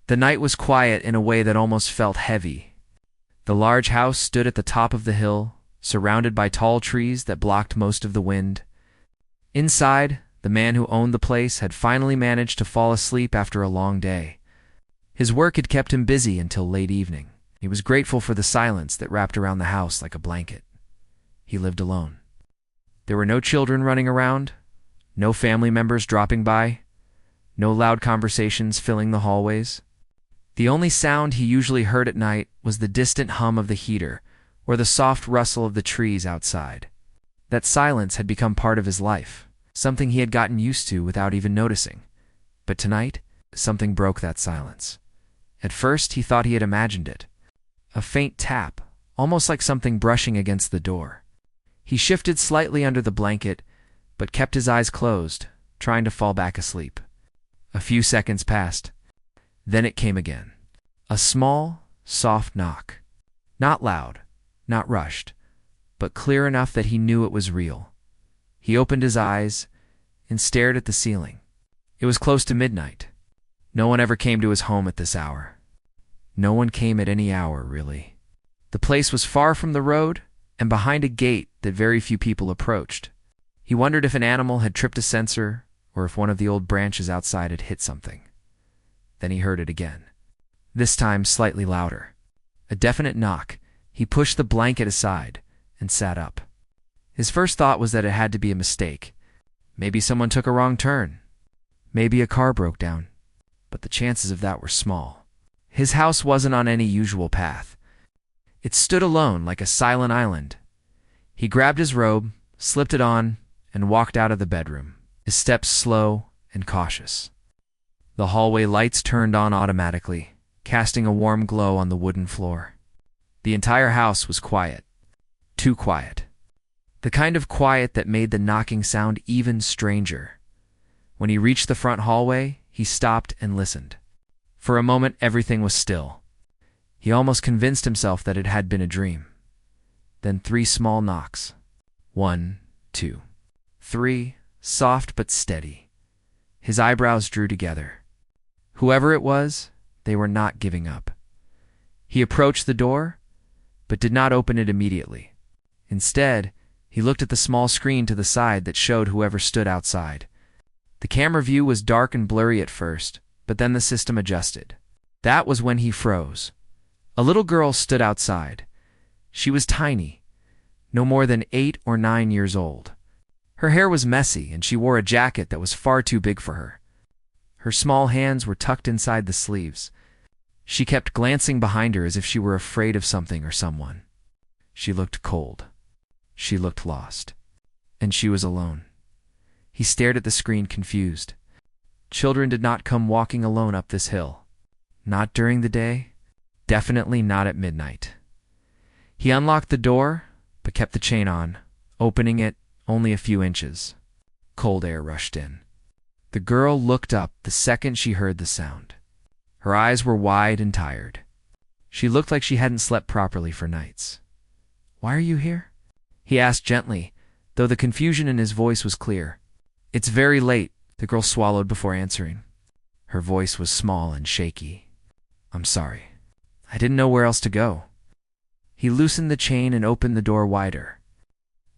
The night was quiet in a way that almost felt heavy. The large house stood at the top of the hill, surrounded by tall trees that blocked most of the wind. Inside, the man who owned the place had finally managed to fall asleep after a long day. His work had kept him busy until late evening. He was grateful for the silence that wrapped around the house like a blanket. He lived alone. There were no children running around, no family members dropping by, no loud conversations filling the hallways. The only sound he usually heard at night was the distant hum of the heater or the soft rustle of the trees outside. That silence had become part of his life, something he had gotten used to without even noticing. But tonight, something broke that silence. At first, he thought he had imagined it. A faint tap, almost like something brushing against the door. He shifted slightly under the blanket, but kept his eyes closed, trying to fall back asleep. A few seconds passed. Then it came again. A small, soft knock. Not loud, not rushed, but clear enough that he knew it was real. He opened his eyes and stared at the ceiling. It was close to midnight. No one ever came to his home at this hour. No one came at any hour, really. The place was far from the road and behind a gate that very few people approached. He wondered if an animal had tripped a sensor or if one of the old branches outside had hit something. Then he heard it again, this time slightly louder. A definite knock. He pushed the blanket aside and sat up. His first thought was that it had to be a mistake. Maybe someone took a wrong turn. Maybe a car broke down. But the chances of that were small. His house wasn't on any usual path. It stood alone like a silent island. He grabbed his robe, slipped it on, and walked out of the bedroom, his steps slow and cautious. The hallway lights turned on automatically, casting a warm glow on the wooden floor. The entire house was quiet. Too quiet. The kind of quiet that made the knocking sound even stranger. When he reached the front hallway, he stopped and listened. For a moment, everything was still. He almost convinced himself that it had been a dream. Then 3 small knocks. 1, 2, 3, soft but steady. His eyebrows drew together. Whoever it was, they were not giving up. He approached the door, but did not open it immediately. Instead, he looked at the small screen to the side that showed whoever stood outside. The camera view was dark and blurry at first, but then the system adjusted. That was when he froze. A little girl stood outside. She was tiny, no more than 8 or 9 years old. Her hair was messy, and she wore a jacket that was far too big for her. Her small hands were tucked inside the sleeves. She kept glancing behind her as if she were afraid of something or someone. She looked cold. She looked lost. And she was alone. He stared at the screen, confused. Children did not come walking alone up this hill. Not during the day. Definitely not at midnight. He unlocked the door, but kept the chain on, opening it only a few inches. Cold air rushed in. The girl looked up the second she heard the sound. Her eyes were wide and tired. She looked like she hadn't slept properly for nights. "Why are you here?" he asked gently, though the confusion in his voice was clear. "It's very late," the girl swallowed before answering. Her voice was small and shaky. "I'm sorry. I didn't know where else to go." He loosened the chain and opened the door wider.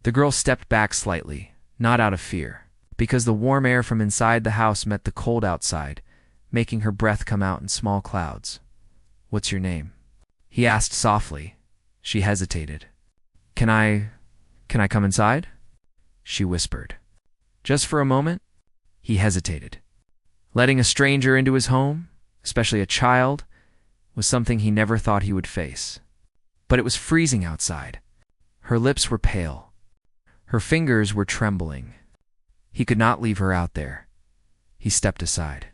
The girl stepped back slightly, not out of fear, because the warm air from inside the house met the cold outside, making her breath come out in small clouds. "What's your name?" he asked softly. She hesitated. Can I come inside?" she whispered. Just for a moment, he hesitated. Letting a stranger into his home, especially a child, was something he never thought he would face. But it was freezing outside. Her lips were pale. Her fingers were trembling. He could not leave her out there. He stepped aside.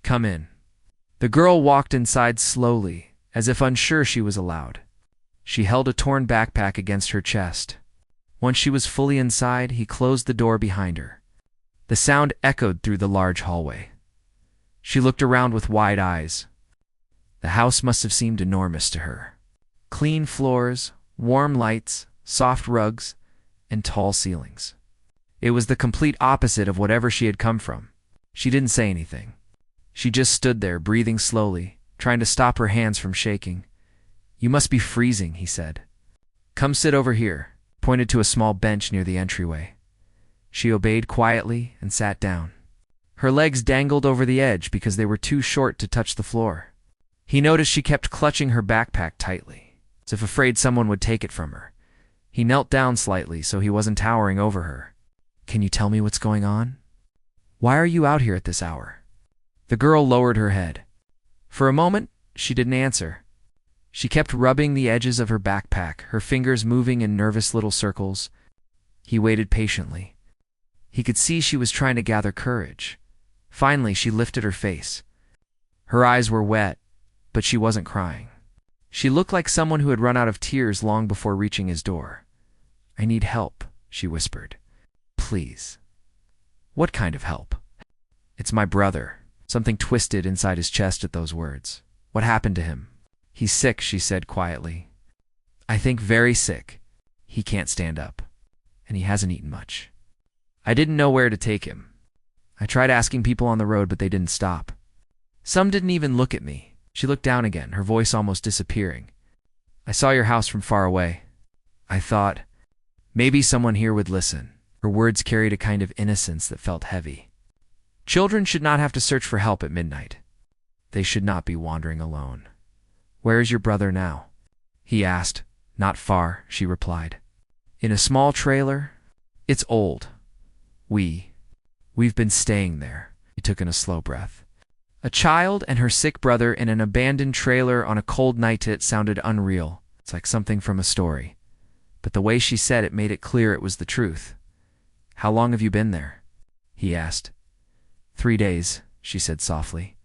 "Come in." The girl walked inside slowly, as if unsure she was allowed. She held a torn backpack against her chest. Once she was fully inside, he closed the door behind her. The sound echoed through the large hallway. She looked around with wide eyes. The house must have seemed enormous to her. Clean floors, warm lights, soft rugs, and tall ceilings. It was the complete opposite of whatever she had come from. She didn't say anything. She just stood there, breathing slowly, trying to stop her hands from shaking. "You must be freezing," he said. "Come sit over here," pointed to a small bench near the entryway. She obeyed quietly and sat down. Her legs dangled over the edge because they were too short to touch the floor. He noticed she kept clutching her backpack tightly, as if afraid someone would take it from her. He knelt down slightly so he wasn't towering over her. "Can you tell me what's going on? Why are you out here at this hour?" The girl lowered her head. For a moment, she didn't answer. She kept rubbing the edges of her backpack, her fingers moving in nervous little circles. He waited patiently. He could see she was trying to gather courage. Finally, she lifted her face. Her eyes were wet, but she wasn't crying. She looked like someone who had run out of tears long before reaching his door. "I need help," she whispered. "Please." "What kind of help?" "It's my brother." Something twisted inside his chest at those words. "What happened to him?" "He's sick," she said quietly. "I think very sick. He can't stand up. And he hasn't eaten much. I didn't know where to take him. I tried asking people on the road, but they didn't stop. Some didn't even look at me." She looked down again, her voice almost disappearing. "I saw your house from far away. I thought, maybe someone here would listen." Her words carried a kind of innocence that felt heavy. Children should not have to search for help at midnight. They should not be wandering alone. "Where is your brother now?" he asked. "Not far," she replied. "In a small trailer? It's old. We've been staying there." He took in a slow breath. A child and her sick brother in an abandoned trailer on a cold night. It sounded unreal. It's like something from a story. But the way she said it made it clear it was the truth. "How long have you been there?" he asked. 3 days, she said softly.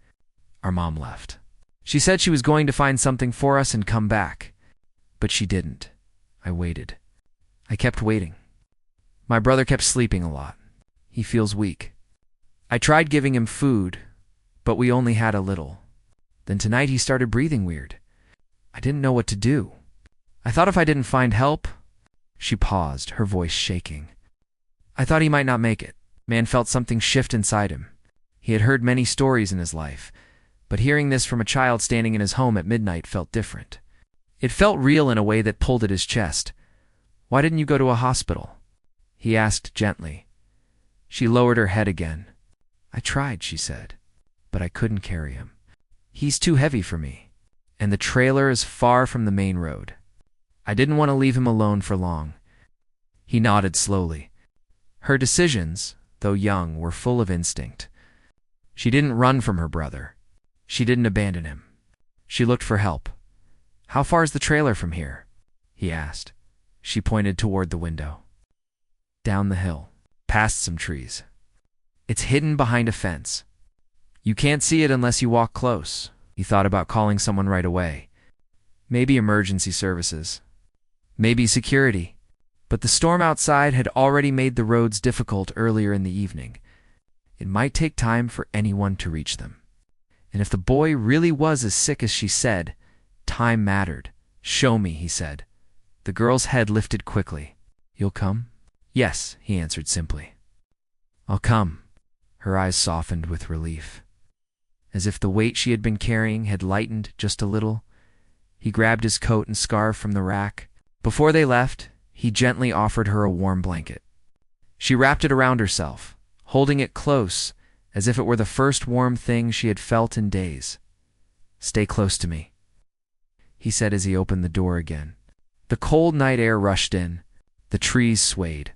"Our mom left. She said she was going to find something for us and come back. But she didn't. I waited. I kept waiting. My brother kept sleeping a lot. He feels weak. I tried giving him food, but we only had a little. Then tonight he started breathing weird. I didn't know what to do. I thought if I didn't find help..." She paused, her voice shaking. "I thought he might not make it." Man felt something shift inside him. He had heard many stories in his life, but hearing this from a child standing in his home at midnight felt different. It felt real in a way that pulled at his chest. "Why didn't you go to a hospital?" he asked gently. She lowered her head again. "I tried," she said, "but I couldn't carry him. He's too heavy for me, and the trailer is far from the main road. I didn't want to leave him alone for long." He nodded slowly. Her decisions, though young, were full of instinct. She didn't run from her brother. She didn't abandon him. She looked for help. "How far is the trailer from here?" he asked. She pointed toward the window. "Down the hill, past some trees. It's hidden behind a fence. You can't see it unless you walk close." He thought about calling someone right away. Maybe emergency services. Maybe security. But the storm outside had already made the roads difficult earlier in the evening. It might take time for anyone to reach them. And if the boy really was as sick as she said, time mattered. "Show me," he said. The girl's head lifted quickly. "You'll come?" "Yes," he answered simply. "I'll come." Her eyes softened with relief. As if the weight she had been carrying had lightened just a little, he grabbed his coat and scarf from the rack. Before they left, he gently offered her a warm blanket. She wrapped it around herself, holding it close as if it were the first warm thing she had felt in days. "Stay close to me," he said as he opened the door again. The cold night air rushed in. The trees swayed.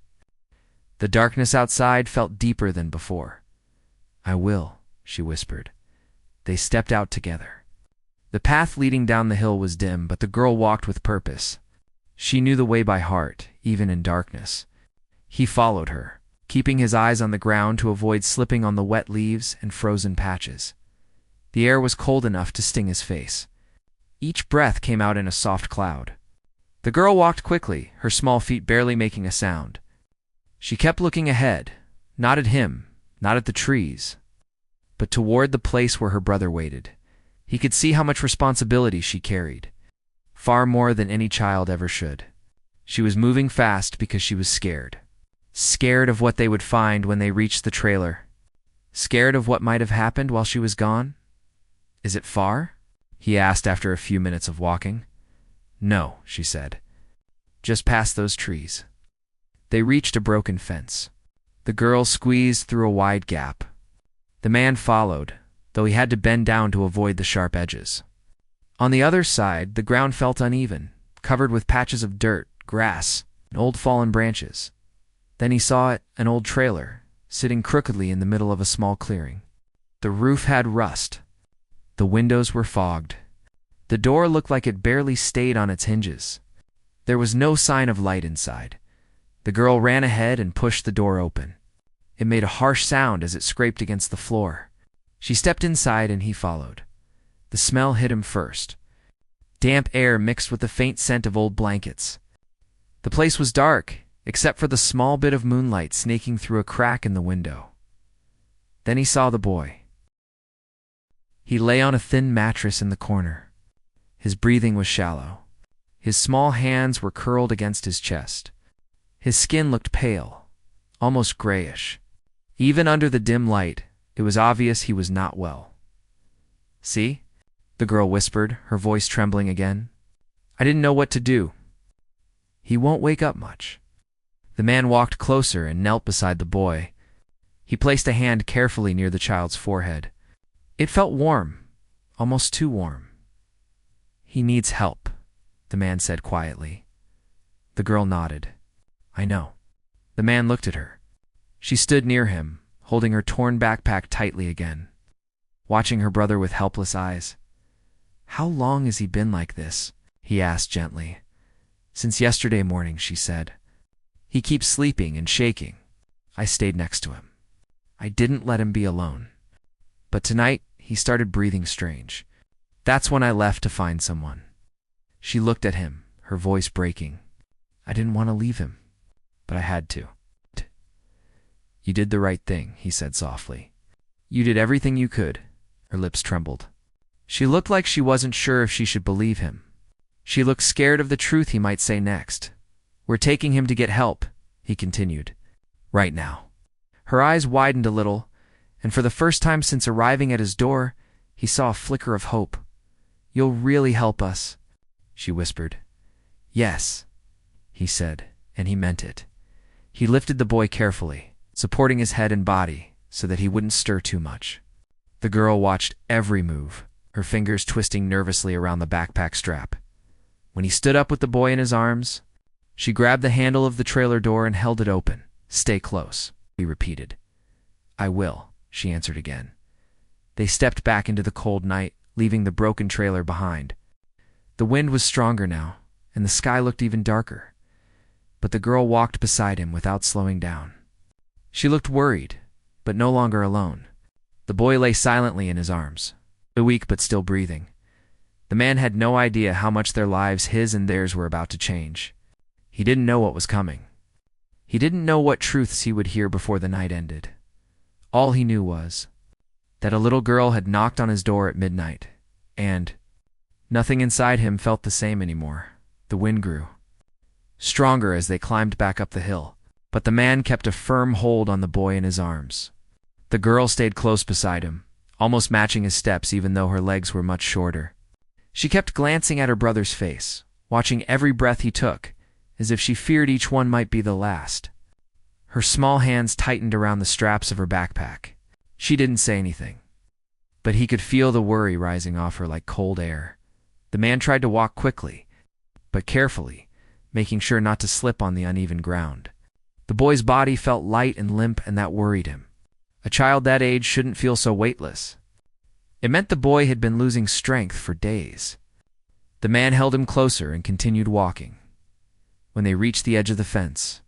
The darkness outside felt deeper than before. "I will," she whispered. They stepped out together. The path leading down the hill was dim, but the girl walked with purpose. She knew the way by heart, even in darkness. He followed her, keeping his eyes on the ground to avoid slipping on the wet leaves and frozen patches. The air was cold enough to sting his face. Each breath came out in a soft cloud. The girl walked quickly, her small feet barely making a sound. She kept looking ahead, not at him, not at the trees, but toward the place where her brother waited. He could see how much responsibility she carried, far more than any child ever should. She was moving fast because she was scared. Scared of what they would find when they reached the trailer. Scared of what might have happened while she was gone. Is it far? he asked after a few minutes of walking. No, she said. Just past those trees. They reached a broken fence. The girl squeezed through a wide gap. The man followed, though he had to bend down to avoid the sharp edges. On the other side, the ground felt uneven, covered with patches of dirt, grass, and old fallen branches. Then he saw it, an old trailer, sitting crookedly in the middle of a small clearing. The roof had rust. The windows were fogged. The door looked like it barely stayed on its hinges. There was no sign of light inside. The girl ran ahead and pushed the door open. It made a harsh sound as it scraped against the floor. She stepped inside and he followed. The smell hit him first. Damp air mixed with the faint scent of old blankets. The place was dark, except for the small bit of moonlight snaking through a crack in the window. Then he saw the boy. He lay on a thin mattress in the corner. His breathing was shallow. His small hands were curled against his chest. His skin looked pale, almost grayish. Even under the dim light, it was obvious he was not well. See? The girl whispered, her voice trembling again. I didn't know what to do. He won't wake up much. The man walked closer and knelt beside the boy. He placed a hand carefully near the child's forehead. It felt warm, almost too warm. He needs help, the man said quietly. The girl nodded. I know. The man looked at her. She stood near him, holding her torn backpack tightly again, watching her brother with helpless eyes. How long has he been like this? He asked gently. Since yesterday morning, she said. He keeps sleeping and shaking. I stayed next to him. I didn't let him be alone. But tonight, he started breathing strange. That's when I left to find someone. She looked at him, her voice breaking. I didn't want to leave him, but I had to. You did the right thing, he said softly. You did everything you could. Her lips trembled. She looked like she wasn't sure if she should believe him. She looked scared of the truth he might say next. We're taking him to get help, he continued. Right now. Her eyes widened a little, and for the first time since arriving at his door, he saw a flicker of hope. You'll really help us, she whispered. Yes, he said, and he meant it. He lifted the boy carefully, supporting his head and body so that he wouldn't stir too much. The girl watched every move, her fingers twisting nervously around the backpack strap. When he stood up with the boy in his arms, she grabbed the handle of the trailer door and held it open. Stay close, he repeated. I will, she answered again. They stepped back into the cold night, leaving the broken trailer behind. The wind was stronger now, and the sky looked even darker. But the girl walked beside him without slowing down. She looked worried, but no longer alone. The boy lay silently in his arms, weak but still breathing. The man had no idea how much their lives, his and theirs, were about to change. He didn't know what was coming. He didn't know what truths he would hear before the night ended. All he knew was that a little girl had knocked on his door at midnight, and nothing inside him felt the same anymore. The wind grew stronger as they climbed back up the hill, but the man kept a firm hold on the boy in his arms. The girl stayed close beside him, almost matching his steps even though her legs were much shorter. She kept glancing at her brother's face, watching every breath he took, as if she feared each one might be the last. Her small hands tightened around the straps of her backpack. She didn't say anything, but he could feel the worry rising off her like cold air. The man tried to walk quickly, but carefully, making sure not to slip on the uneven ground. The boy's body felt light and limp, and that worried him. A child that age shouldn't feel so weightless. It meant the boy had been losing strength for days. The man held him closer and continued walking. When they reached the edge of the fence,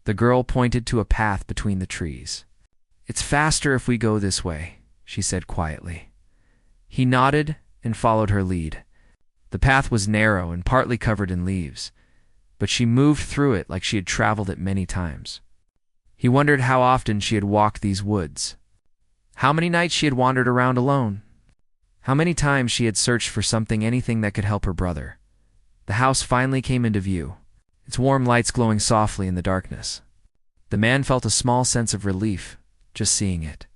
the girl pointed to a path between the trees. It's faster if we go this way, she said quietly. He nodded and followed her lead. The path was narrow and partly covered in leaves, but she moved through it like she had traveled it many times. He wondered how often she had walked these woods, how many nights she had wandered around alone, how many times she had searched for something, anything that could help her brother. The house finally came into view, its warm lights glowing softly in the darkness. The man felt a small sense of relief just seeing it.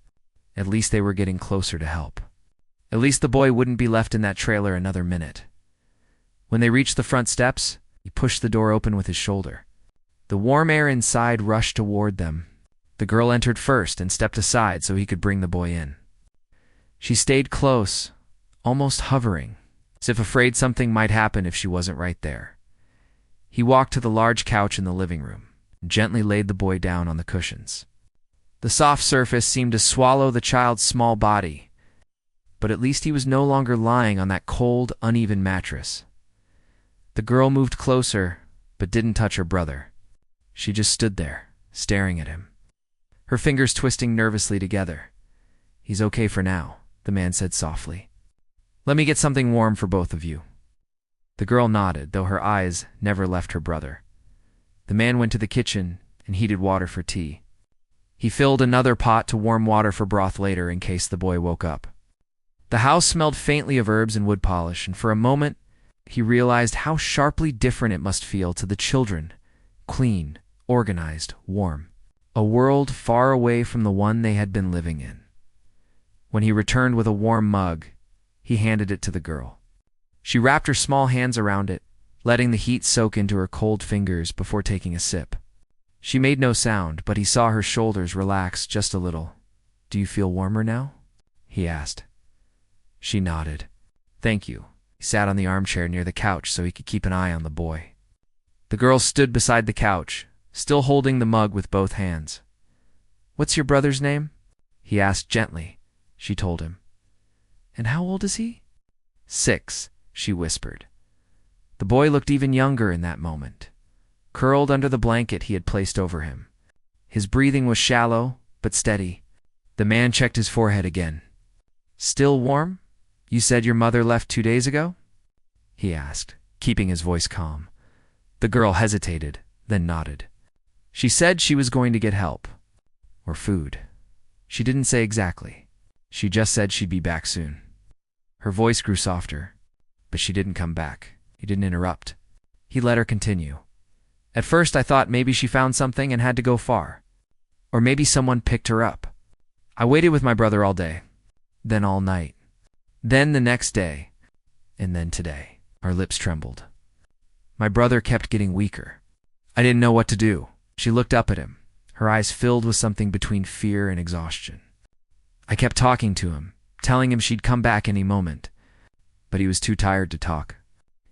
At least they were getting closer to help. At least the boy wouldn't be left in that trailer another minute. When they reached the front steps, he pushed the door open with his shoulder. The warm air inside rushed toward them. The girl entered first and stepped aside so he could bring the boy in. She stayed close, almost hovering, as if afraid something might happen if she wasn't right there. He walked to the large couch in the living room and gently laid the boy down on the cushions. The soft surface seemed to swallow the child's small body, but at least he was no longer lying on that cold, uneven mattress. The girl moved closer, but didn't touch her brother. She just stood there, staring at him, her fingers twisting nervously together. "He's okay for now," the man said softly. "Let me get something warm for both of you." The girl nodded, though her eyes never left her brother. The man went to the kitchen and heated water for tea. He filled another pot to warm water for broth later in case the boy woke up. The house smelled faintly of herbs and wood polish, and for a moment he realized how sharply different it must feel to the children. Clean, organized, warm. A world far away from the one they had been living in. When he returned with a warm mug, he handed it to the girl. She wrapped her small hands around it, letting the heat soak into her cold fingers before taking a sip. She made no sound, but he saw her shoulders relax just a little. "Do you feel warmer now?" he asked. She nodded. "Thank you." He sat on the armchair near the couch so he could keep an eye on the boy. The girl stood beside the couch, still holding the mug with both hands. "What's your brother's name?" he asked gently. She told him. "And how old is he?" "6, she whispered. The boy looked even younger in that moment, curled under the blanket he had placed over him. His breathing was shallow, but steady. The man checked his forehead again. "Still warm? You said your mother left 2 days ago?" he asked, keeping his voice calm. The girl hesitated, then nodded. "She said she was going to get help. Or food. She didn't say exactly. She just said she'd be back soon." Her voice grew softer, but she didn't come back. He didn't interrupt. He let her continue. "At first I thought maybe she found something and had to go far. Or maybe someone picked her up. I waited with my brother all day. Then all night. Then the next day. And then today." Her lips trembled. "My brother kept getting weaker. I didn't know what to do." She looked up at him, her eyes filled with something between fear and exhaustion. "I kept talking to him, telling him she'd come back any moment. But he was too tired to talk.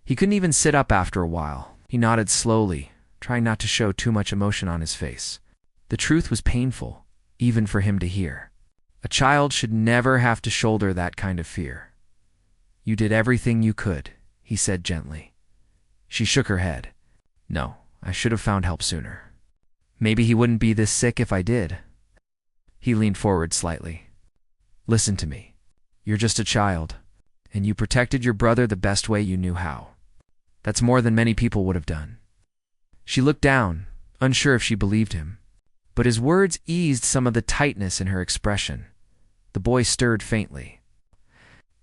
He couldn't even sit up after a while." He nodded slowly, trying not to show too much emotion on his face. The truth was painful, even for him to hear. A child should never have to shoulder that kind of fear. "You did everything you could," he said gently. She shook her head. "No, I should have found help sooner. Maybe he wouldn't be this sick if I did." He leaned forward slightly. "Listen to me. You're just a child, and you protected your brother the best way you knew how. That's more than many people would have done." She looked down, unsure if she believed him. But his words eased some of the tightness in her expression. The boy stirred faintly,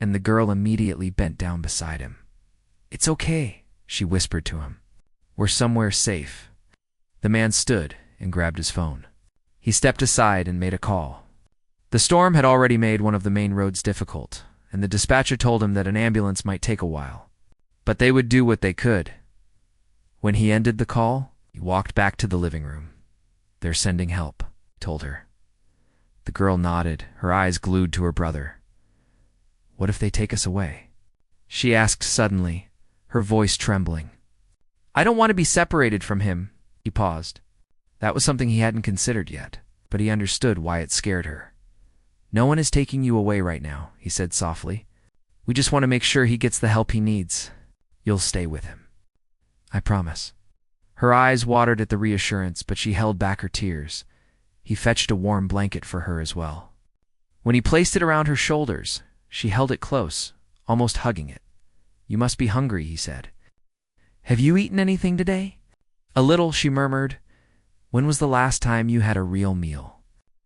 and the girl immediately bent down beside him. "It's okay," she whispered to him. "We're somewhere safe." The man stood and grabbed his phone. He stepped aside and made a call. The storm had already made one of the main roads difficult, and the dispatcher told him that an ambulance might take a while. But they would do what they could. When he ended the call, he walked back to the living room. "They're sending help," he told her. The girl nodded, her eyes glued to her brother. "What if they take us away?" she asked suddenly, her voice trembling. "I don't want to be separated from him." He paused. That was something he hadn't considered yet, but he understood why it scared her. "No one is taking you away right now," he said softly. "We just want to make sure he gets the help he needs. You'll stay with him." "I promise." Her eyes watered at the reassurance, but she held back her tears. He fetched a warm blanket for her as well. When he placed it around her shoulders, she held it close, almost hugging it. "You must be hungry," he said. "Have you eaten anything today?" "A little," she murmured. "When was the last time you had a real meal?"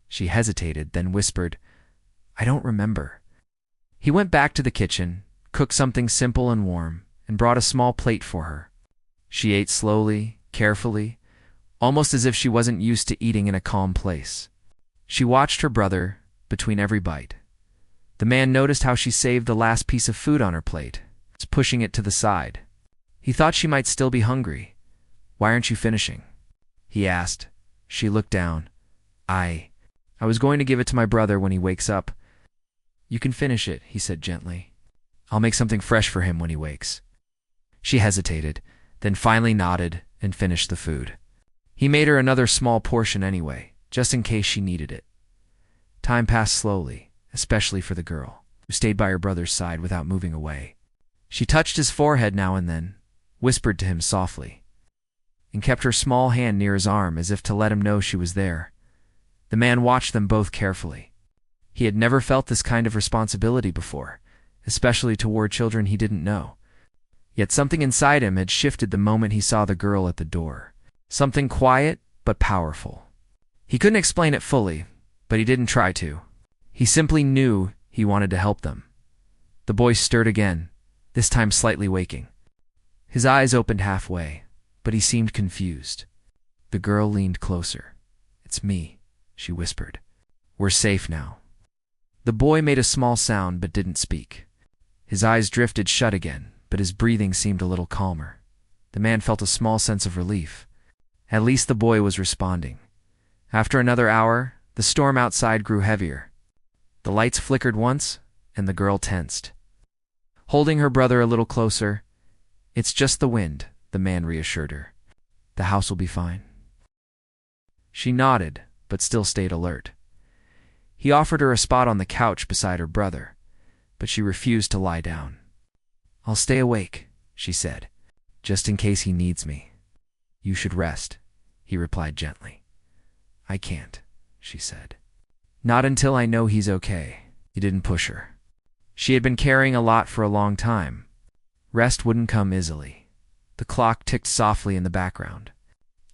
She hesitated, then whispered, "I don't remember." He went back to the kitchen, cooked something simple and warm, and brought a small plate for her. She ate slowly, carefully, almost as if she wasn't used to eating in a calm place. She watched her brother between every bite. The man noticed how she saved the last piece of food on her plate, pushing it to the side. He thought she might still be hungry. "Why aren't you finishing?" he asked. She looked down. I was going to give it to my brother when he wakes up." "You can finish it," he said gently. "I'll make something fresh for him when he wakes." She hesitated, then finally nodded and finished the food. He made her another small portion anyway, just in case she needed it. Time passed slowly, especially for the girl, who stayed by her brother's side without moving away. She touched his forehead now and then, whispered to him softly, and kept her small hand near his arm as if to let him know she was there. The man watched them both carefully. He had never felt this kind of responsibility before, especially toward children he didn't know. Yet something inside him had shifted the moment he saw the girl at the door. Something quiet but powerful. He couldn't explain it fully, but he didn't try to. He simply knew he wanted to help them. The boy stirred again, this time slightly waking. His eyes opened halfway, but he seemed confused. The girl leaned closer. "It's me," she whispered. "We're safe now." The boy made a small sound but didn't speak. His eyes drifted shut again, but his breathing seemed a little calmer. The man felt a small sense of relief. At least the boy was responding. After another hour, the storm outside grew heavier. The lights flickered once, and the girl tensed. Holding her brother a little closer, "It's just the wind," the man reassured her. "The house will be fine." She nodded, but still stayed alert. He offered her a spot on the couch beside her brother, but she refused to lie down. "I'll stay awake," she said, "just in case he needs me." "You should rest," he replied gently. "I can't," she said. "Not until I know he's okay." He didn't push her. She had been carrying a lot for a long time. Rest wouldn't come easily. The clock ticked softly in the background.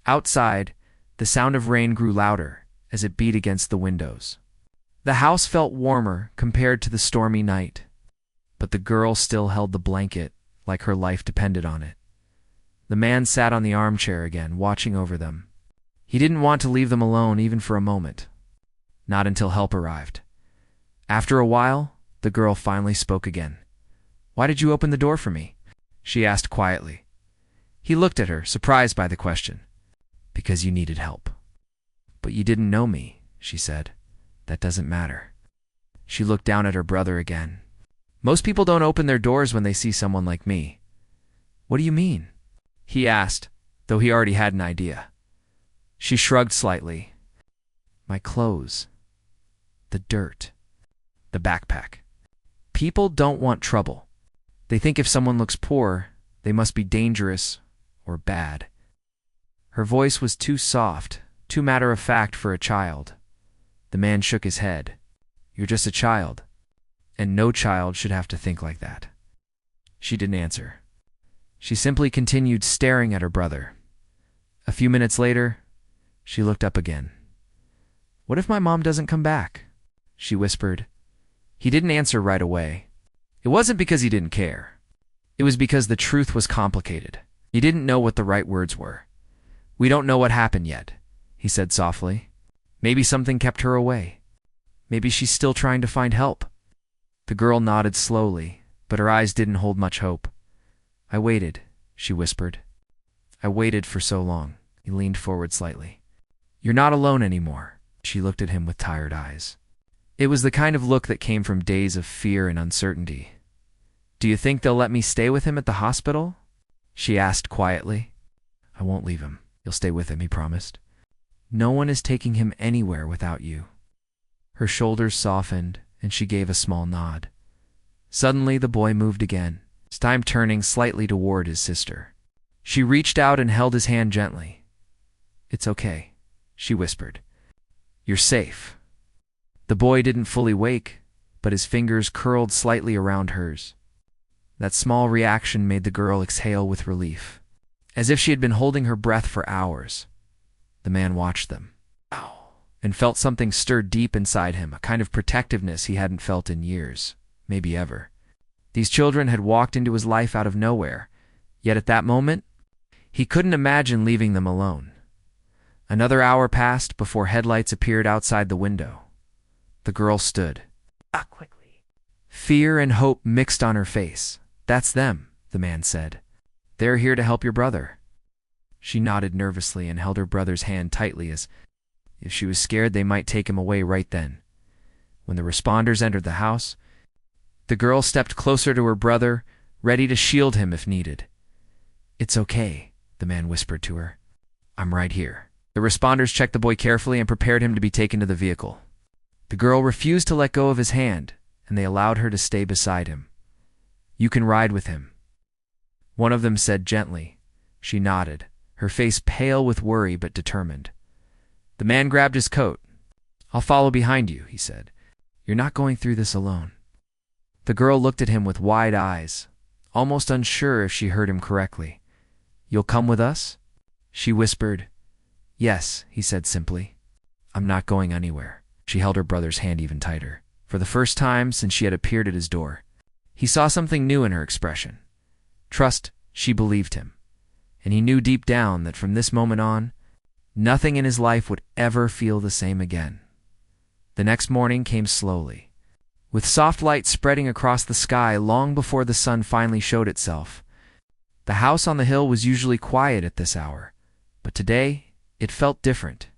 Outside, the sound of rain grew louder as it beat against the windows. The house felt warmer compared to the stormy night, but the girl still held the blanket like her life depended on it. The man sat on the armchair again, watching over them. He didn't want to leave them alone even for a moment. Not until help arrived. After a while, the girl finally spoke again. "Why did you open the door for me?" she asked quietly. He looked at her, surprised by the question. "Because you needed help." "But you didn't know me," she said. "That doesn't matter." She looked down at her brother again. "Most people don't open their doors when they see someone like me." "What do you mean?" he asked, though he already had an idea. She shrugged slightly. "My clothes. The dirt. The backpack. People don't want trouble. They think if someone looks poor, they must be dangerous or bad." Her voice was too soft, too matter-of-fact for a child. The man shook his head. "You're just a child, and no child should have to think like that." She didn't answer. She simply continued staring at her brother. A few minutes later, she looked up again. "What if my mom doesn't come back?" she whispered. He didn't answer right away. It wasn't because he didn't care. It was because the truth was complicated. He didn't know what the right words were. "We don't know what happened yet," he said softly. "Maybe something kept her away. Maybe she's still trying to find help." The girl nodded slowly, but her eyes didn't hold much hope. "I waited," she whispered. "I waited for so long." He leaned forward slightly. "You're not alone anymore." She looked at him with tired eyes. It was the kind of look that came from days of fear and uncertainty. "Do you think they'll let me stay with him at the hospital?" she asked quietly. "I won't leave him. You'll stay with him," he promised. "No one is taking him anywhere without you." Her shoulders softened, and she gave a small nod. Suddenly, the boy moved again, this time turning slightly toward his sister. She reached out and held his hand gently. "It's okay," she whispered. "You're safe." The boy didn't fully wake, but his fingers curled slightly around hers. That small reaction made the girl exhale with relief, as if she had been holding her breath for hours. The man watched them, and felt something stir deep inside him, a kind of protectiveness he hadn't felt in years, maybe ever. These children had walked into his life out of nowhere, yet at that moment, he couldn't imagine leaving them alone. Another hour passed before headlights appeared outside the window. The girl stood. Quickly. Fear and hope mixed on her face. "That's them," the man said. "They're here to help your brother." She nodded nervously and held her brother's hand tightly as if she was scared they might take him away right then. When the responders entered the house, the girl stepped closer to her brother, ready to shield him if needed. "It's okay," the man whispered to her. "I'm right here." The responders checked the boy carefully and prepared him to be taken to the vehicle. The girl refused to let go of his hand, and they allowed her to stay beside him. "You can ride with him," one of them said gently. She nodded, her face pale with worry but determined. The man grabbed his coat. "I'll follow behind you," he said. "You're not going through this alone." The girl looked at him with wide eyes, almost unsure if she heard him correctly. "You'll come with us?" She whispered. "Yes," he said simply. "I'm not going anywhere." She held her brother's hand even tighter. For the first time since she had appeared at his door, he saw something new in her expression. Trust. She believed him. And he knew deep down that from this moment on, nothing in his life would ever feel the same again. The next morning came slowly, with soft light spreading across the sky long before the sun finally showed itself. The house on the hill was usually quiet at this hour, but today it felt different.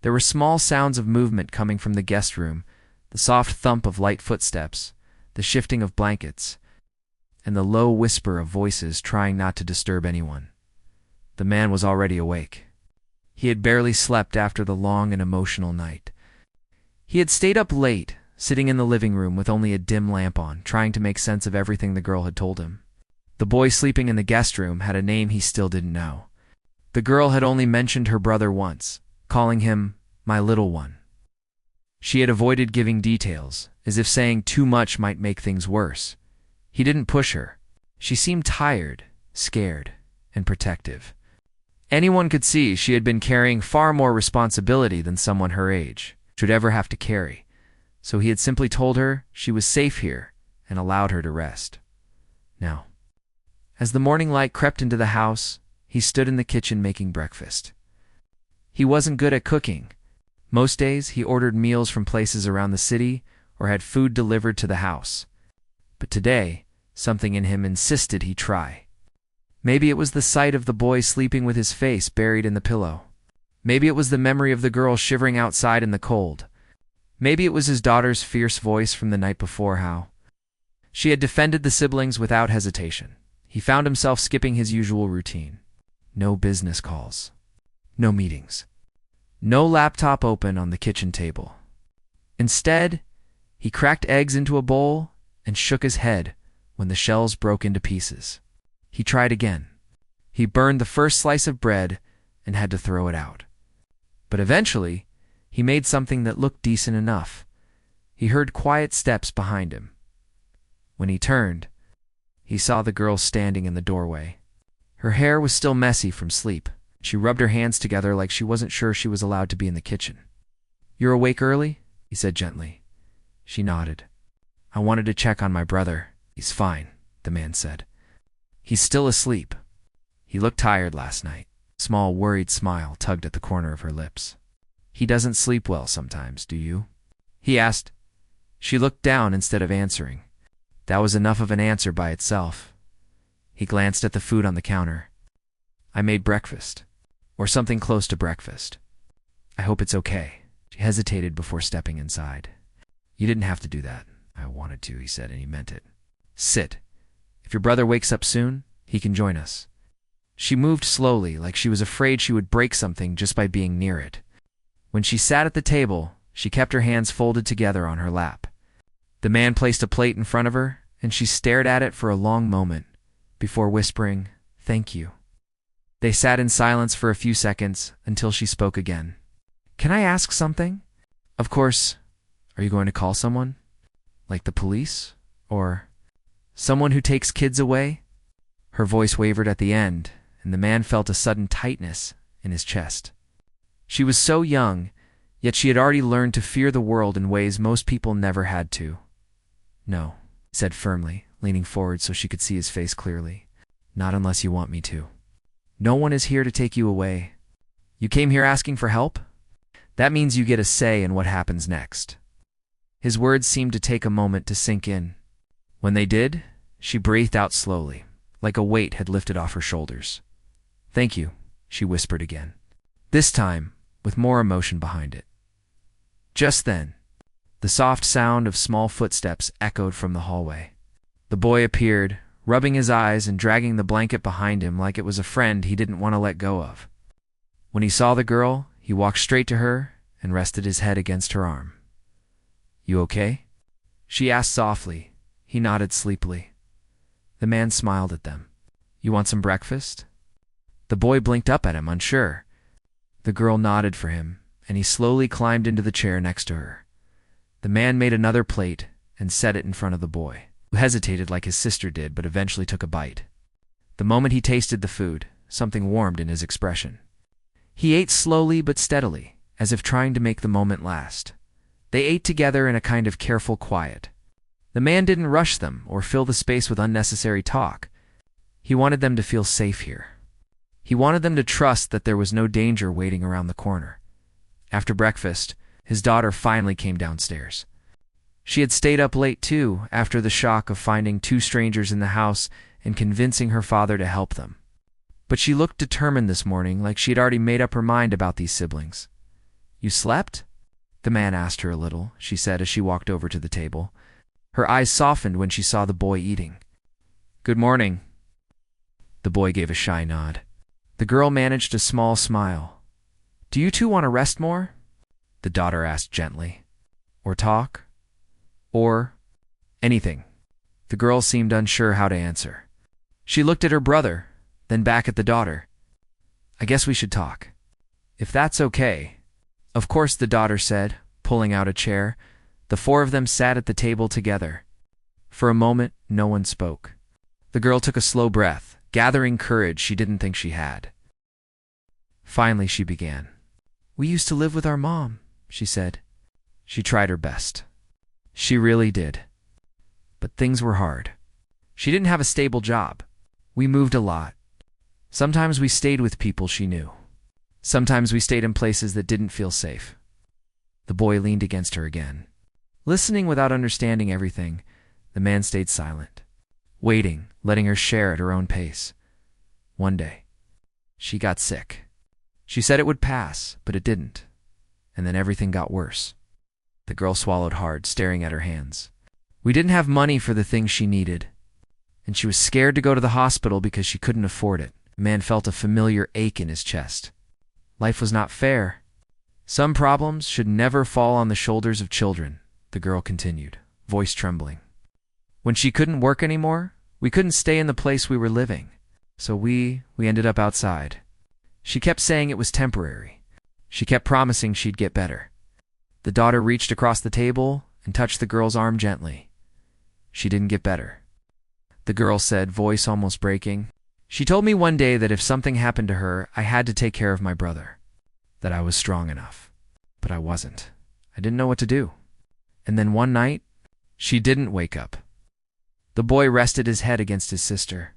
There were small sounds of movement coming from the guest room, the soft thump of light footsteps, the shifting of blankets, and the low whisper of voices trying not to disturb anyone. The man was already awake. He had barely slept after the long and emotional night. He had stayed up late, sitting in the living room with only a dim lamp on, trying to make sense of everything the girl had told him. The boy sleeping in the guest room had a name he still didn't know. The girl had only mentioned her brother once, calling him "my little one." She had avoided giving details, as if saying too much might make things worse. He didn't push her. She seemed tired, scared, and protective. Anyone could see she had been carrying far more responsibility than someone her age should ever have to carry, so he had simply told her she was safe here and allowed her to rest. Now, as the morning light crept into the house, he stood in the kitchen making breakfast. He wasn't good at cooking. Most days, he ordered meals from places around the city or had food delivered to the house. But today, something in him insisted he try. Maybe it was the sight of the boy sleeping with his face buried in the pillow. Maybe it was the memory of the girl shivering outside in the cold. Maybe it was his daughter's fierce voice from the night before, how she had defended the siblings without hesitation. He found himself skipping his usual routine. No business calls. No meetings. No laptop open on the kitchen table. Instead, he cracked eggs into a bowl and shook his head when the shells broke into pieces. He tried again. He burned the first slice of bread and had to throw it out. But eventually, he made something that looked decent enough. He heard quiet steps behind him. When he turned, he saw the girl standing in the doorway. Her hair was still messy from sleep. She rubbed her hands together like she wasn't sure she was allowed to be in the kitchen. "You're awake early?" he said gently. She nodded. "I wanted to check on my brother." "He's fine," the man said. "He's still asleep. He looked tired last night." A small, worried smile tugged at the corner of her lips. "He doesn't sleep well sometimes, do you?" he asked. She looked down instead of answering. That was enough of an answer by itself. He glanced at the food on the counter. "I made breakfast. Or something close to breakfast. I hope it's okay." She hesitated before stepping inside. "You didn't have to do that." "I wanted to," he said, and he meant it. "Sit. If your brother wakes up soon, he can join us." She moved slowly, like she was afraid she would break something just by being near it. When she sat at the table, she kept her hands folded together on her lap. The man placed a plate in front of her, and she stared at it for a long moment, before whispering, "Thank you." They sat in silence for a few seconds until she spoke again. "Can I ask something?" "Of course. Are you going to call someone? Like the police? Or someone who takes kids away?" Her voice wavered at the end, and the man felt a sudden tightness in his chest. She was so young, yet she had already learned to fear the world in ways most people never had to. "No," he said firmly, leaning forward so she could see his face clearly. "Not unless you want me to. No one is here to take you away. You came here asking for help? That means you get a say in what happens next." His words seemed to take a moment to sink in. When they did, she breathed out slowly, like a weight had lifted off her shoulders. "Thank you," she whispered again, this time with more emotion behind it. Just then, the soft sound of small footsteps echoed from the hallway. The boy appeared, rubbing his eyes and dragging the blanket behind him like it was a friend he didn't want to let go of. When he saw the girl, he walked straight to her and rested his head against her arm. "You okay?" she asked softly. He nodded sleepily. The man smiled at them. "You want some breakfast?" The boy blinked up at him, unsure. The girl nodded for him, and he slowly climbed into the chair next to her. The man made another plate and set it in front of the boy, who hesitated like his sister did but eventually took a bite. The moment he tasted the food, something warmed in his expression. He ate slowly but steadily, as if trying to make the moment last. They ate together in a kind of careful quiet. The man didn't rush them or fill the space with unnecessary talk. He wanted them to feel safe here. He wanted them to trust that there was no danger waiting around the corner. After breakfast, his daughter finally came downstairs. She had stayed up late too, after the shock of finding two strangers in the house and convincing her father to help them. But she looked determined this morning, like she had already made up her mind about these siblings. "You slept?" the man asked her a little, she said as she walked over to the table. Her eyes softened when she saw the boy eating. "Good morning." The boy gave a shy nod. The girl managed a small smile. "Do you two want to rest more?" the daughter asked gently. "Or talk? Or anything?" The girl seemed unsure how to answer. She looked at her brother, then back at the daughter. "I guess we should talk. If that's okay." "Of course," the daughter said, pulling out a chair. The four of them sat at the table together. For a moment, no one spoke. The girl took a slow breath, gathering courage she didn't think she had. Finally, she began. "We used to live with our mom," she said. She tried her best. She really did. But things were hard. She didn't have a stable job. We moved a lot. Sometimes we stayed with people she knew. Sometimes we stayed in places that didn't feel safe. The boy leaned against her again. Listening without understanding everything, the man stayed silent, waiting, letting her share at her own pace. One day, she got sick. She said it would pass, but it didn't. And then everything got worse. The girl swallowed hard, staring at her hands. We didn't have money for the things she needed, and she was scared to go to the hospital because she couldn't afford it. The man felt a familiar ache in his chest. Life was not fair. Some problems should never fall on the shoulders of children, the girl continued, voice trembling. When she couldn't work anymore, we couldn't stay in the place we were living, so we ended up outside. She kept saying it was temporary. She kept promising she'd get better. The daughter reached across the table and touched the girl's arm gently. She didn't get better. The girl said, voice almost breaking. "She told me one day that if something happened to her, I had to take care of my brother. That I was strong enough. But I wasn't. I didn't know what to do. And then one night, she didn't wake up." The boy rested his head against his sister,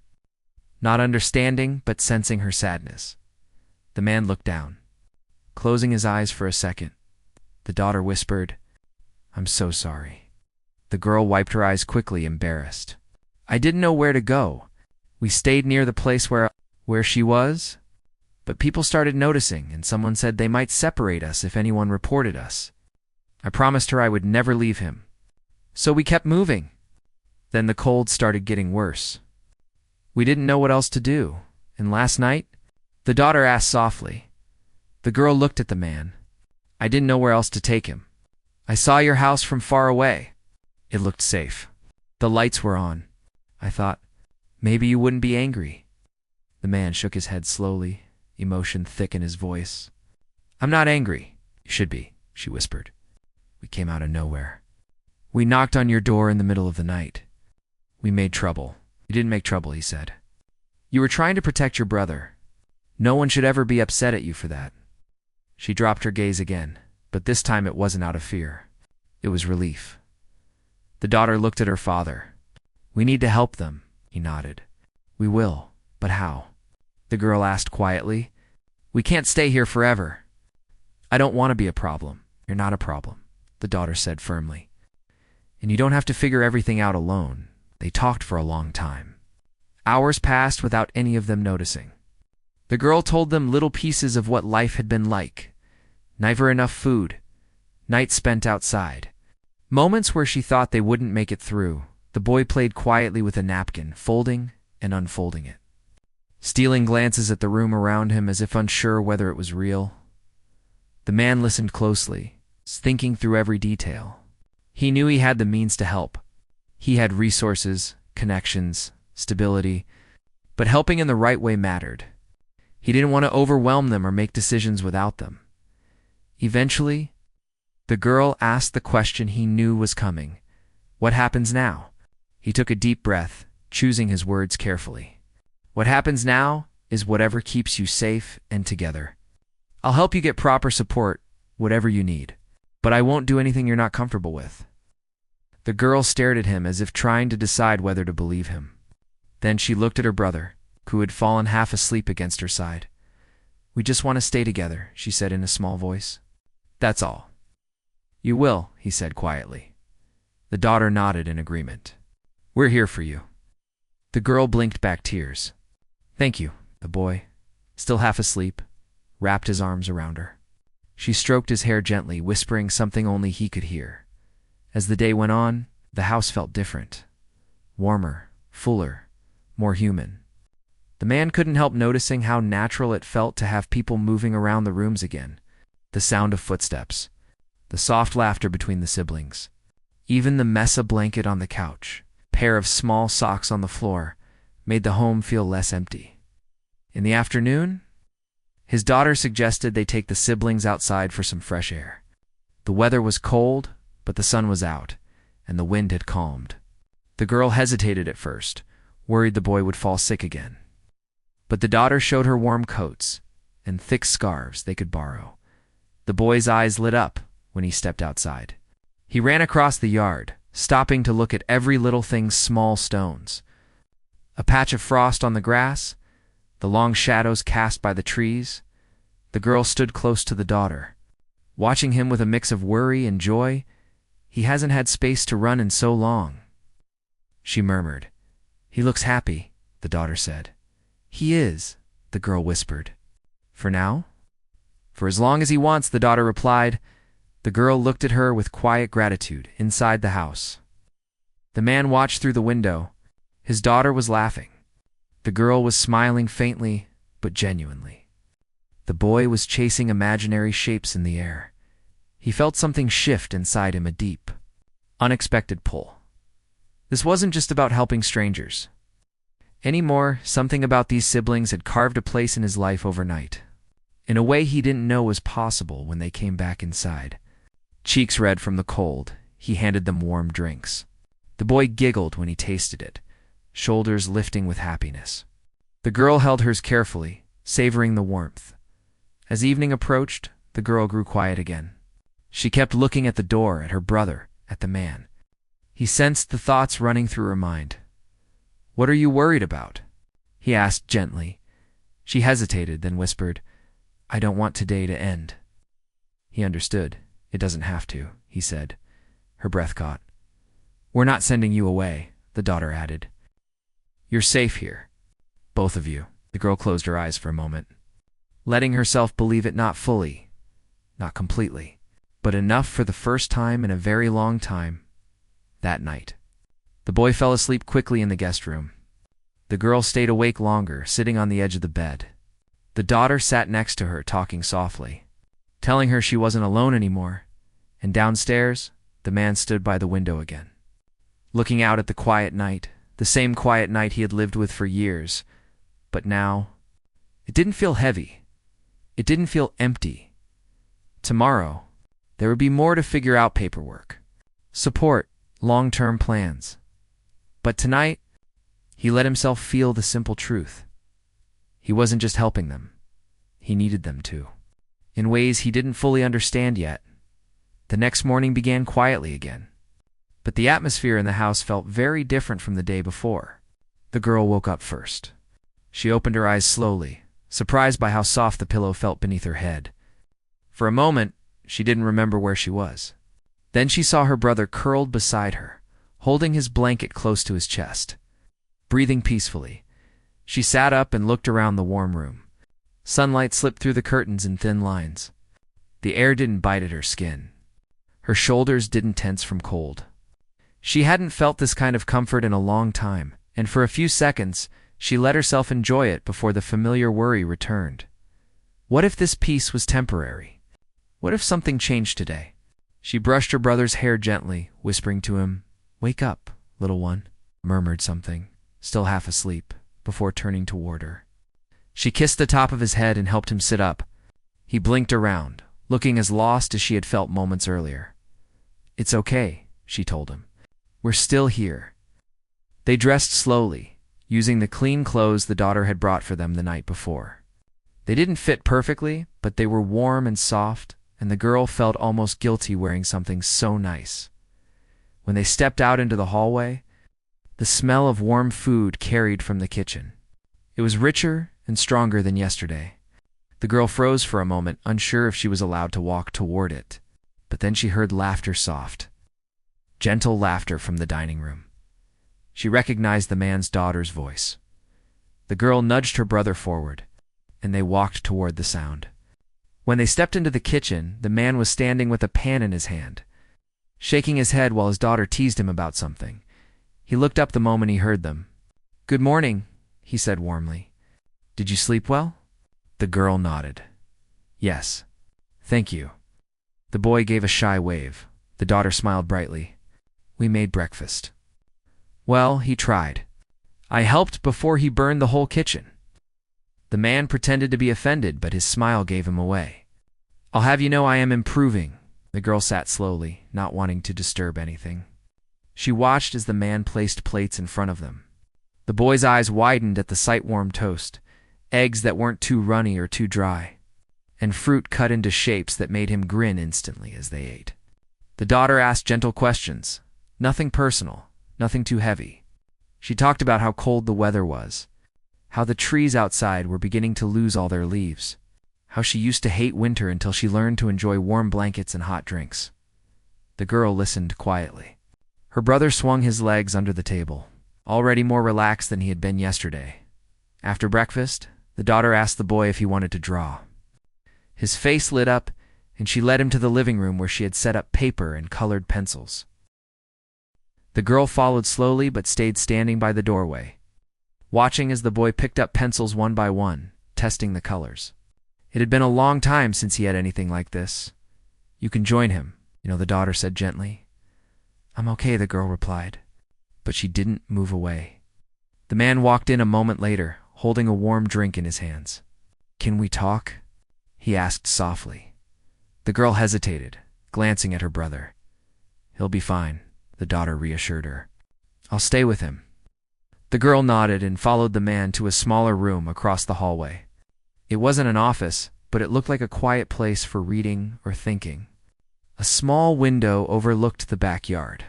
not understanding but sensing her sadness. The man looked down, closing his eyes for a second. The daughter whispered, "I'm so sorry." The girl wiped her eyes quickly, embarrassed. "I didn't know where to go. We stayed near the place where she was, but people started noticing, and someone said they might separate us if anyone reported us. I promised her I would never leave him. So we kept moving. Then the cold started getting worse. We didn't know what else to do, and last night," the daughter asked softly. The girl looked at the man. "I didn't know where else to take him. I saw your house from far away. It looked safe. The lights were on. I thought, maybe you wouldn't be angry." The man shook his head slowly, emotion thick in his voice. "I'm not angry. You should be," she whispered. "We came out of nowhere. We knocked on your door in the middle of the night. We made trouble." "You didn't make trouble," he said. "You were trying to protect your brother. No one should ever be upset at you for that." She dropped her gaze again, but this time it wasn't out of fear. It was relief. The daughter looked at her father. "We need to help them," he nodded. "We will, but how?" the girl asked quietly. "We can't stay here forever." "I don't want to be a problem." "You're not a problem," the daughter said firmly. "And you don't have to figure everything out alone. They talked for a long time. Hours passed without any of them noticing. The girl told them little pieces of what life had been like. Never enough food, nights spent outside, moments where she thought they wouldn't make it through. The boy played quietly with a napkin, folding and unfolding it, stealing glances at the room around him as if unsure whether it was real. The man listened closely, thinking through every detail. He knew he had the means to help. He had resources, connections, stability, but helping in the right way mattered. He didn't want to overwhelm them or make decisions without them. Eventually, the girl asked the question he knew was coming. What happens now? He took a deep breath, choosing his words carefully. What happens now is whatever keeps you safe and together. I'll help you get proper support, whatever you need, but I won't do anything you're not comfortable with. The girl stared at him as if trying to decide whether to believe him. Then she looked at her brother, who had fallen half asleep against her side. We just want to stay together, she said in a small voice. That's all. You will, he said quietly. The daughter nodded in agreement. We're here for you. The girl blinked back tears. Thank you, the boy, still half asleep, wrapped his arms around her. She stroked his hair gently, whispering something only he could hear. As the day went on, the house felt different. Warmer, fuller, more human. The man couldn't help noticing how natural it felt to have people moving around the rooms again. The sound of footsteps, the soft laughter between the siblings, even the mesa blanket on the couch, pair of small socks on the floor, made the home feel less empty. In the afternoon, his daughter suggested they take the siblings outside for some fresh air. The weather was cold, but the sun was out, and the wind had calmed. The girl hesitated at first, worried the boy would fall sick again. But the daughter showed her warm coats and thick scarves they could borrow. The boy's eyes lit up when he stepped outside. He ran across the yard, stopping to look at every little thing's small stones. A patch of frost on the grass, the long shadows cast by the trees. The girl stood close to the daughter, watching him with a mix of worry and joy. He hasn't had space to run in so long, she murmured. He looks happy, the daughter said. He is, the girl whispered. For now? For as long as he wants, the daughter replied. The girl looked at her with quiet gratitude inside the house. The man watched through the window. His daughter was laughing. The girl was smiling faintly, but genuinely. The boy was chasing imaginary shapes in the air. He felt something shift inside him, a deep, unexpected pull. This wasn't just about helping strangers. Anymore, something about these siblings had carved a place in his life overnight, in a way he didn't know was possible when they came back inside. Cheeks red from the cold, he handed them warm drinks. The boy giggled when he tasted it, shoulders lifting with happiness. The girl held hers carefully, savoring the warmth. As evening approached, the girl grew quiet again. She kept looking at the door, at her brother, at the man. He sensed the thoughts running through her mind. What are you worried about? He asked gently. She hesitated, then whispered, I don't want today to end. He understood. It doesn't have to, he said. Her breath caught. We're not sending you away, the daughter added. You're safe here. Both of you. The girl closed her eyes for a moment, letting herself believe it, not fully, not completely, but enough for the first time in a very long time. That night, the boy fell asleep quickly in the guest room. The girl stayed awake longer, sitting on the edge of the bed. The daughter sat next to her, talking softly, telling her she wasn't alone anymore. And downstairs, the man stood by the window again, looking out at the quiet night, the same quiet night he had lived with for years. But now, it didn't feel heavy. It didn't feel empty. Tomorrow, there would be more to figure out: paperwork, support, long-term plans. But tonight, he let himself feel the simple truth. He wasn't just helping them. He needed them too, in ways he didn't fully understand yet. The next morning began quietly again, but the atmosphere in the house felt very different from the day before. The girl woke up first. She opened her eyes slowly, surprised by how soft the pillow felt beneath her head. For a moment, she didn't remember where she was. Then she saw her brother curled beside her, holding his blanket close to his chest. Breathing peacefully, she sat up and looked around the warm room. Sunlight slipped through the curtains in thin lines. The air didn't bite at her skin. Her shoulders didn't tense from cold. She hadn't felt this kind of comfort in a long time, and for a few seconds, she let herself enjoy it before the familiar worry returned. What if this peace was temporary? What if something changed today? She brushed her brother's hair gently, whispering to him, "Wake up, little one," murmured something, still half asleep, before turning toward her. She kissed the top of his head and helped him sit up. He blinked around, looking as lost as she had felt moments earlier. "It's okay," she told him. "We're still here." They dressed slowly, using the clean clothes the daughter had brought for them the night before. They didn't fit perfectly, but they were warm and soft, and the girl felt almost guilty wearing something so nice. When they stepped out into the hallway, the smell of warm food carried from the kitchen. It was richer and stronger than yesterday. The girl froze for a moment, unsure if she was allowed to walk toward it. But then she heard laughter, soft, gentle laughter from the dining room. She recognized the man's daughter's voice. The girl nudged her brother forward, and they walked toward the sound. When they stepped into the kitchen, the man was standing with a pan in his hand, shaking his head while his daughter teased him about something. He looked up the moment he heard them. "Good morning," he said warmly. "Did you sleep well?" The girl nodded. "Yes, thank you." The boy gave a shy wave. The daughter smiled brightly. "We made breakfast." "Well, he tried. I helped before he burned the whole kitchen." The man pretended to be offended, but his smile gave him away. "I'll have you know I am improving." The girl sat slowly, not wanting to disturb anything. She watched as the man placed plates in front of them. The boy's eyes widened at the sight-warm toast, eggs that weren't too runny or too dry, and fruit cut into shapes that made him grin instantly as they ate. The daughter asked gentle questions, nothing personal, nothing too heavy. She talked about how cold the weather was, how the trees outside were beginning to lose all their leaves, how she used to hate winter until she learned to enjoy warm blankets and hot drinks. The girl listened quietly. Her brother swung his legs under the table, already more relaxed than he had been yesterday. After breakfast, the daughter asked the boy if he wanted to draw. His face lit up, and she led him to the living room where she had set up paper and colored pencils. The girl followed slowly but stayed standing by the doorway, watching as the boy picked up pencils one by one, testing the colors. It had been a long time since he had anything like this. "You can join him, the daughter said gently. "I'm okay," the girl replied, but she didn't move away. The man walked in a moment later, holding a warm drink in his hands. "Can we talk?" he asked softly. The girl hesitated, glancing at her brother. "He'll be fine," the daughter reassured her. "I'll stay with him." The girl nodded and followed the man to a smaller room across the hallway. It wasn't an office, but it looked like a quiet place for reading or thinking. A small window overlooked the backyard.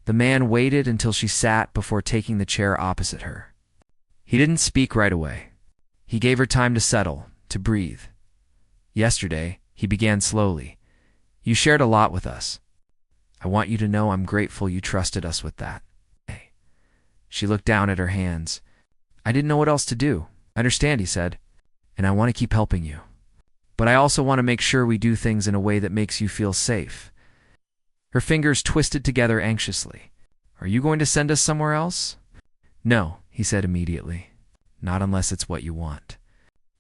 The man waited until she sat before taking the chair opposite her. He didn't speak right away. He gave her time to settle, to breathe. "Yesterday," he began slowly, "you shared a lot with us. I want you to know I'm grateful you trusted us with that." She looked down at her hands. "I didn't know what else to do." "I understand," he said, "and I want to keep helping you. But I also want to make sure we do things in a way that makes you feel safe." Her fingers twisted together anxiously. "Are you going to send us somewhere else?" "No," he said immediately. "Not unless it's what you want.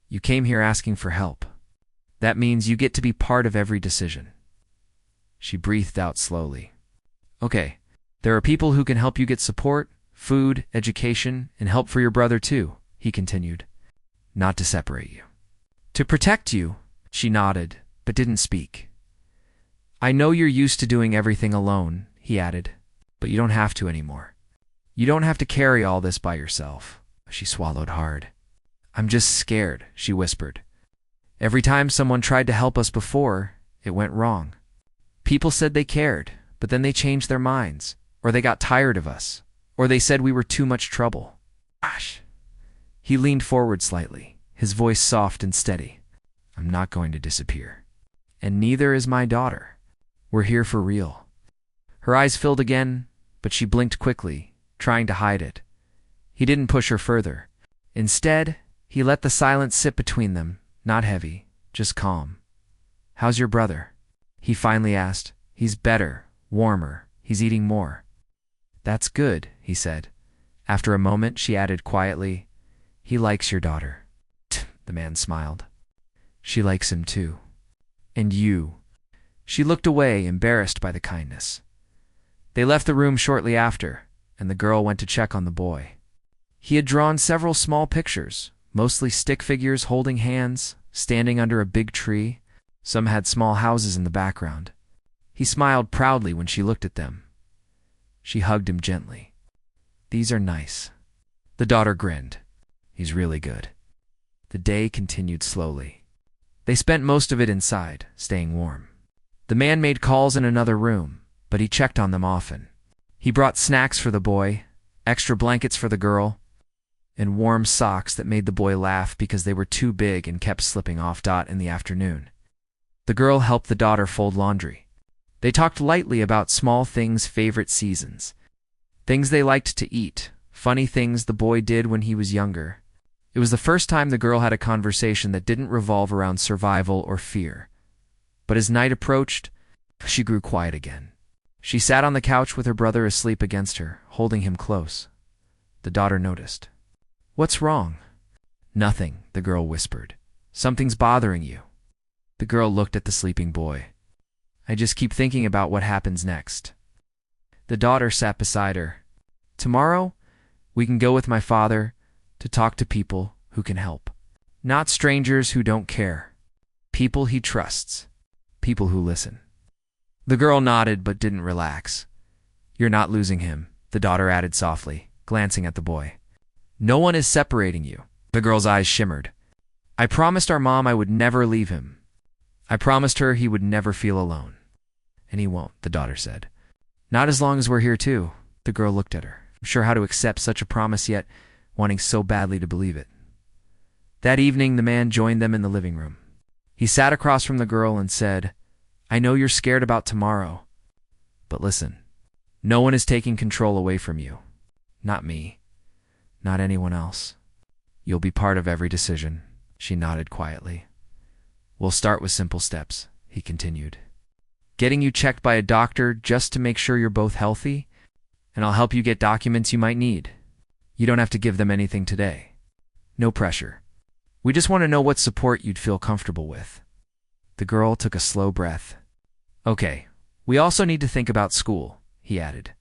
You came here asking for help. That means you get to be part of every decision." She breathed out slowly. "Okay, there are people who can help you get support, food, education, and help for your brother too," he continued. "Not to separate you. To protect you." She nodded, but didn't speak. "I know you're used to doing everything alone," he added, "but you don't have to anymore. You don't have to carry all this by yourself." She swallowed hard. "I'm just scared," she whispered. "Every time someone tried to help us before, it went wrong. People said they cared, but then they changed their minds, or they got tired of us, or they said we were too much trouble." Gosh. He leaned forward slightly, his voice soft and steady. "I'm not going to disappear. And neither is my daughter. We're here for real." Her eyes filled again, but she blinked quickly, trying to hide it. He didn't push her further. Instead, he let the silence sit between them, not heavy, just calm. "How's your brother?" he finally asked. "He's better, warmer, he's eating more." "That's good," he said. After a moment, she added quietly, "He likes your daughter." The man smiled. "She likes him too. And you." She looked away, embarrassed by the kindness. They left the room shortly after, and the girl went to check on the boy. He had drawn several small pictures, mostly stick figures holding hands, standing under a big tree. Some had small houses in the background. He smiled proudly when she looked at them. She hugged him gently. "These are nice." The daughter grinned. "He's really good." The day continued slowly. They spent most of it inside, staying warm. The man made calls in another room, but he checked on them often. He brought snacks for the boy, extra blankets for the girl, and warm socks that made the boy laugh because they were too big and kept slipping off. In the afternoon, the girl helped the daughter fold laundry. They talked lightly about small things, favorite seasons, things they liked to eat, funny things the boy did when he was younger. It was the first time the girl had a conversation that didn't revolve around survival or fear. But as night approached, she grew quiet again. She sat on the couch with her brother asleep against her, holding him close. The daughter noticed. "What's wrong?" "Nothing," the girl whispered. "Something's bothering you." The girl looked at the sleeping boy. "I just keep thinking about what happens next." The daughter sat beside her. "Tomorrow, we can go with my father to talk to people who can help. Not strangers who don't care. People he trusts. People who listen." The girl nodded but didn't relax. "You're not losing him," the daughter added softly, glancing at the boy. "No one is separating you." The girl's eyes shimmered. "I promised our mom I would never leave him. I promised her he would never feel alone." "And he won't," the daughter said. "Not as long as we're here too." The girl looked at her, unsure how to accept such a promise yet wanting so badly to believe it. That evening, the man joined them in the living room. He sat across from the girl and said, "I know you're scared about tomorrow, but listen, no one is taking control away from you. Not me. Not anyone else. You'll be part of every decision." She nodded quietly. "We'll start with simple steps," he continued. "Getting you checked by a doctor just to make sure you're both healthy, and I'll help you get documents you might need. You don't have to give them anything today. No pressure. We just want to know what support you'd feel comfortable with." The girl took a slow breath. "Okay, we also need to think about school," he added.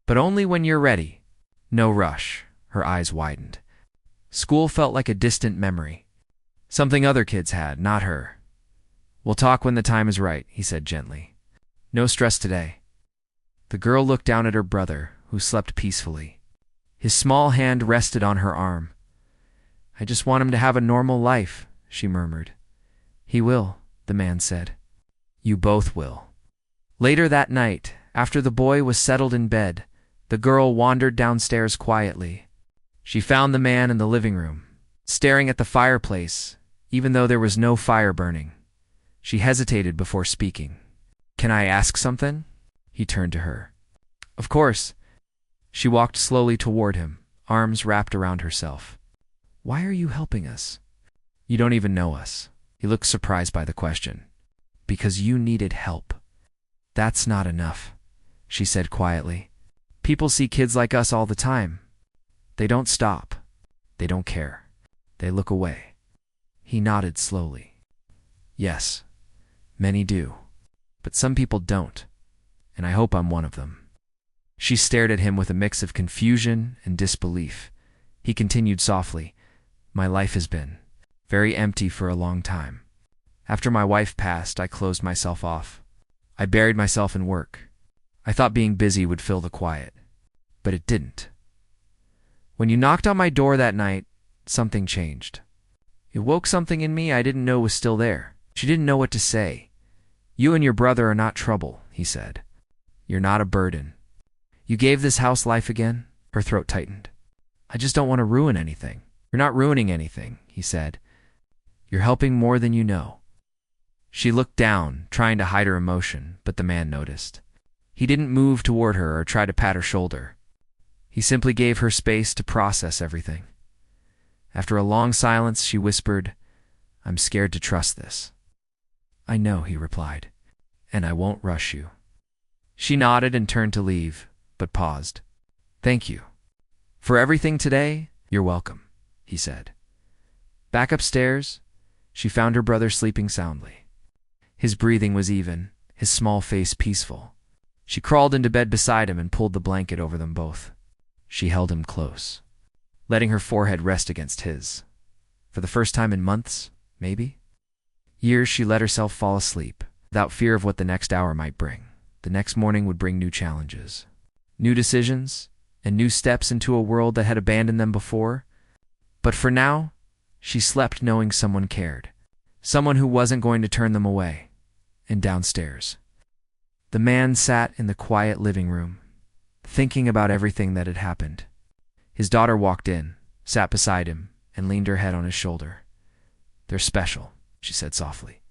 "But only when you're ready. No rush." Her eyes widened. School felt like a distant memory. Something other kids had, not her. "We'll talk when the time is right," he said gently. "No stress today." The girl looked down at her brother, who slept peacefully. His small hand rested on her arm. "I just want him to have a normal life," she murmured. "He will," the man said. "You both will." Later that night, after the boy was settled in bed, the girl wandered downstairs quietly. She found the man in the living room, staring at the fireplace, even though there was no fire burning. She hesitated before speaking. "Can I ask something?" He turned to her. "Of course." She walked slowly toward him, arms wrapped around herself. "Why are you helping us?" "You don't even know us." He looked surprised by the question. "Because you needed help." "That's not enough," she said quietly. "People see kids like us all the time. They don't stop. They don't care. They look away." He nodded slowly. "Yes, many do. But some people don't. And I hope I'm one of them." She stared at him with a mix of confusion and disbelief. He continued softly, "My life has been very empty for a long time. After my wife passed, I closed myself off. I buried myself in work. I thought being busy would fill the quiet. But it didn't. When you knocked on my door that night, something changed. It woke something in me I didn't know was still there." She didn't know what to say. "You and your brother are not trouble," he said. "You're not a burden. You gave this house life again." Her throat tightened. "I just don't want to ruin anything." "You're not ruining anything," he said. "You're helping more than you know." She looked down, trying to hide her emotion, but the man noticed. He didn't move toward her or try to pat her shoulder. He simply gave her space to process everything. After a long silence, she whispered, "I'm scared to trust this." "I know," he replied, "and I won't rush you." She nodded and turned to leave, but paused. "Thank you. For everything today, you're welcome," he said. Back upstairs, she found her brother sleeping soundly. His breathing was even, his small face peaceful. She crawled into bed beside him and pulled the blanket over them both. She held him close, letting her forehead rest against his. For the first time in months, maybe? Years, she let herself fall asleep, without fear of what the next hour might bring. The next morning would bring new challenges, new decisions, and new steps into a world that had abandoned them before. But for now, she slept knowing someone cared, someone who wasn't going to turn them away. And downstairs, the man sat in the quiet living room, thinking about everything that had happened. His daughter walked in, sat beside him, and leaned her head on his shoulder. "They're special," she said softly.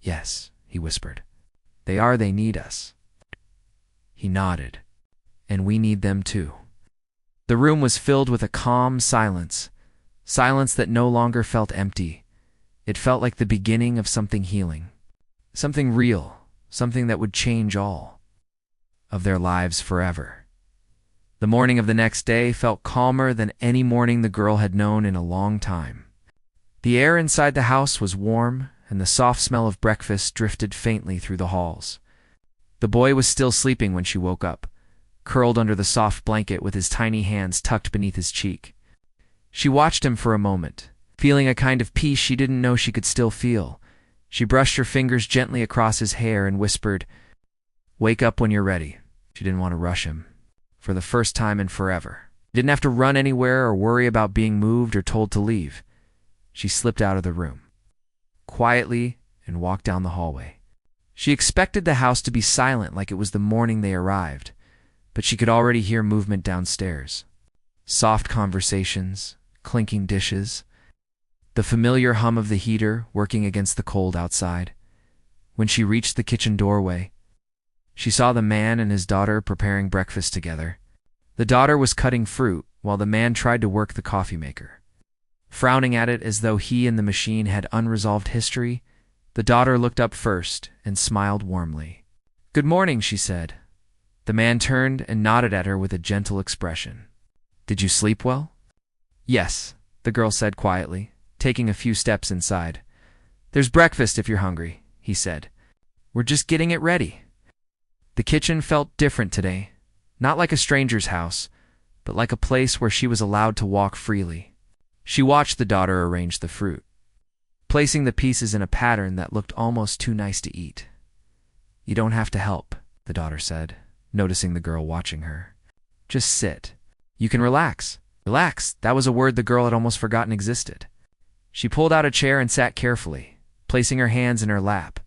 "Yes," he whispered. "They are. They need us." He nodded. "And we need them too." The room was filled with a calm silence, silence that no longer felt empty. It felt like the beginning of something healing, something real, something that would change all of their lives forever. The morning of the next day felt calmer than any morning the girl had known in a long time. The air inside the house was warm, and the soft smell of breakfast drifted faintly through the halls. The boy was still sleeping when she woke up, curled under the soft blanket with his tiny hands tucked beneath his cheek. She watched him for a moment, feeling a kind of peace she didn't know she could still feel. She brushed her fingers gently across his hair and whispered, "Wake up when you're ready." She didn't want to rush him. For the first time in forever, he didn't have to run anywhere or worry about being moved or told to leave. She slipped out of the room, quietly, and walked down the hallway. She expected the house to be silent like it was the morning they arrived, but she could already hear movement downstairs. Soft conversations, clinking dishes, the familiar hum of the heater working against the cold outside. When she reached the kitchen doorway, she saw the man and his daughter preparing breakfast together. The daughter was cutting fruit, while the man tried to work the coffee maker. Frowning at it as though he and the machine had unresolved history, the daughter looked up first and smiled warmly. "Good morning," she said. The man turned and nodded at her with a gentle expression. "Did you sleep well?" "Yes," the girl said quietly, taking a few steps inside. "There's breakfast if you're hungry," he said. "We're just getting it ready." The kitchen felt different today, not like a stranger's house, but like a place where she was allowed to walk freely. She watched the daughter arrange the fruit, placing the pieces in a pattern that looked almost too nice to eat. "You don't have to help," the daughter said, noticing the girl watching her. "Just sit. You can relax." Relax, that was a word the girl had almost forgotten existed. She pulled out a chair and sat carefully, placing her hands in her lap.